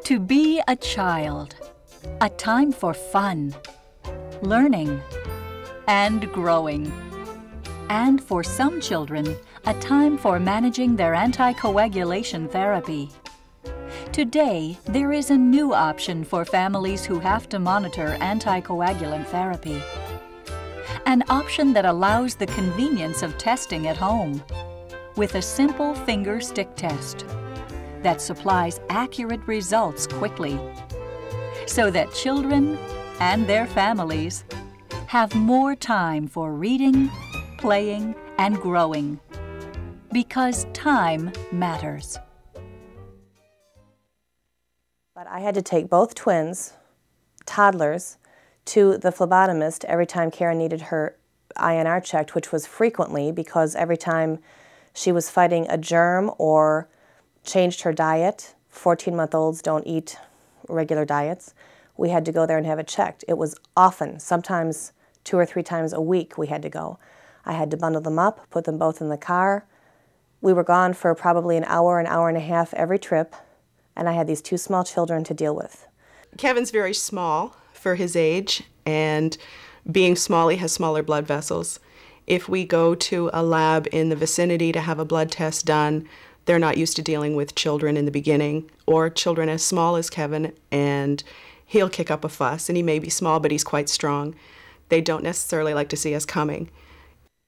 To be a child, a time for fun, learning, and growing. And for some children, a time for managing their anticoagulation therapy. Today, there is a new option for families who have to monitor anticoagulant therapy. An option that allows the convenience of testing at home with a simple finger stick test that supplies accurate results quickly so that children and their families have more time for reading, playing, and growing, because time matters. But I had to take both twins, toddlers, to the phlebotomist every time Karen needed her INR checked, which was frequently because every time she was fighting a germ or changed her diet, 14-month-olds don't eat regular diets, we had to go there and have it checked. It was often, sometimes 2 or 3 times a week we had to go. I had to bundle them up, put them both in the car. We were gone for probably an hour and a half every trip, and I had these 2 small children to deal with. Kevin's very small for his age, and being small, he has smaller blood vessels. If we go to a lab in the vicinity to have a blood test done, they're not used to dealing with children in the beginning, or children as small as Kevin, and he'll kick up a fuss, and he may be small, but he's quite strong. They don't necessarily like to see us coming.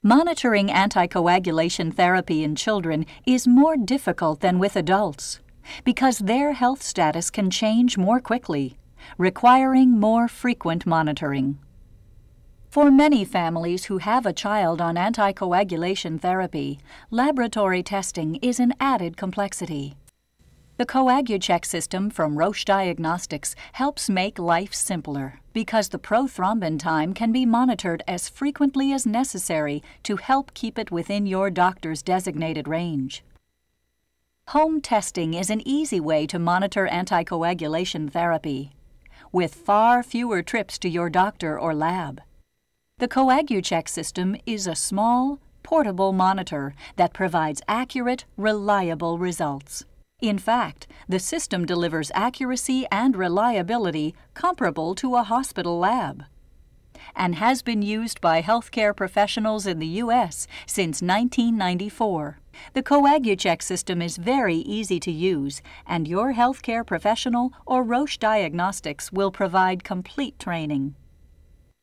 Monitoring anticoagulation therapy in children is more difficult than with adults because their health status can change more quickly, requiring more frequent monitoring. For many families who have a child on anticoagulation therapy, laboratory testing is an added complexity. The CoaguCheck system from Roche Diagnostics helps make life simpler because the prothrombin time can be monitored as frequently as necessary to help keep it within your doctor's designated range. Home testing is an easy way to monitor anticoagulation therapy, with far fewer trips to your doctor or lab. The CoaguCheck system is a small, portable monitor that provides accurate, reliable results. In fact, the system delivers accuracy and reliability comparable to a hospital lab and has been used by healthcare professionals in the U.S. since 1994. The CoaguCheck system is very easy to use, and your healthcare professional or Roche Diagnostics will provide complete training.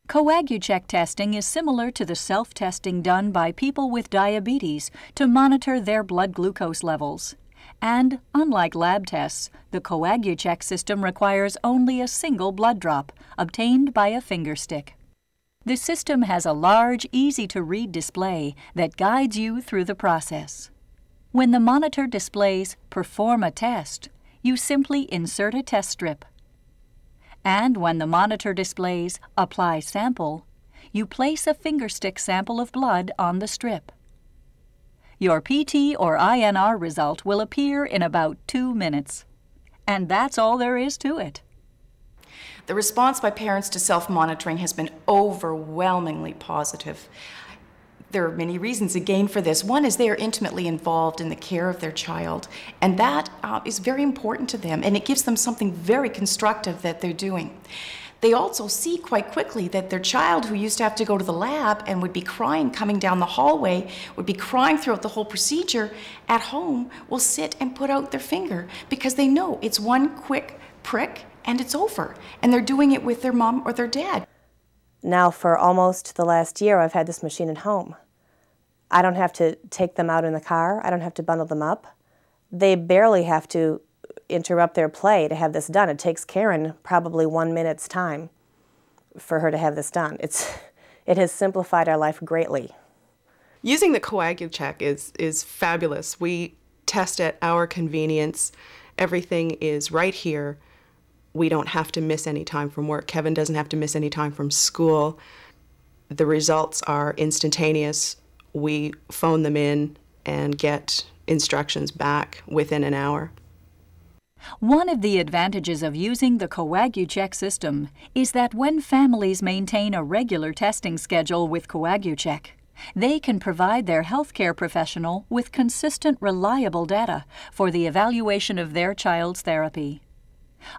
CoaguCheck testing is similar to the self-testing done by people with diabetes to monitor their blood glucose levels. And, unlike lab tests, the CoaguCheck system requires only a single blood drop, obtained by a finger stick. The system has a large, easy-to-read display that guides you through the process. When the monitor displays "Perform a test," you simply insert a test strip. And when the monitor displays "Apply sample," you place a finger stick sample of blood on the strip. Your PT or INR result will appear in about 2 minutes. And that's all there is to it. The response by parents to self-monitoring has been overwhelmingly positive. There are many reasons again for this. One is they are intimately involved in the care of their child, and that is very important to them, and it gives them something very constructive that they're doing. They also see quite quickly that their child, who used to have to go to the lab and would be crying coming down the hallway, would be crying throughout the whole procedure, at home will sit and put out their finger because they know it's one quick prick and it's over. And they're doing it with their mom or their dad. Now for almost the last year, I've had this machine at home. I don't have to take them out in the car. I don't have to bundle them up. They barely have to interrupt their play to have this done. It takes Karen probably 1 minute's time for her to have this done. It has simplified our life greatly. Using the CoaguCheck is fabulous. We test at our convenience. Everything is right here. We don't have to miss any time from work. Kevin doesn't have to miss any time from school. The results are instantaneous. We phone them in and get instructions back within an hour. One of the advantages of using the CoaguCheck system is that when families maintain a regular testing schedule with CoaguCheck, they can provide their healthcare professional with consistent, reliable data for the evaluation of their child's therapy.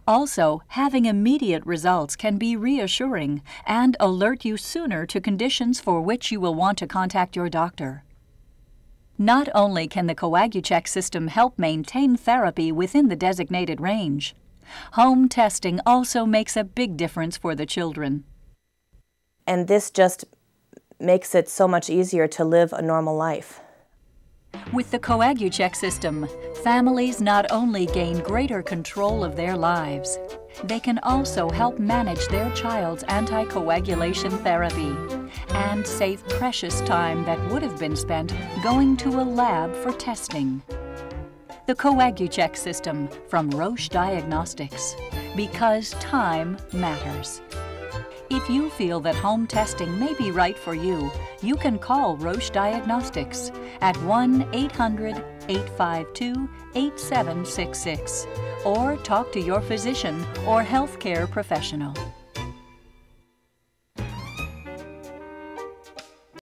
Also, having immediate results can be reassuring and alert you sooner to conditions for which you will want to contact your doctor. Not only can the CoaguCheck system help maintain therapy within the designated range, home testing also makes a big difference for the children. And this just makes it so much easier to live a normal life. With the CoaguCheck system, families not only gain greater control of their lives, they can also help manage their child's anticoagulation therapy and save precious time that would have been spent going to a lab for testing. The CoaguCheck system from Roche Diagnostics, because time matters. If you feel that home testing may be right for you, you can call Roche Diagnostics at 1-800-852-8766 or talk to your physician or healthcare professional.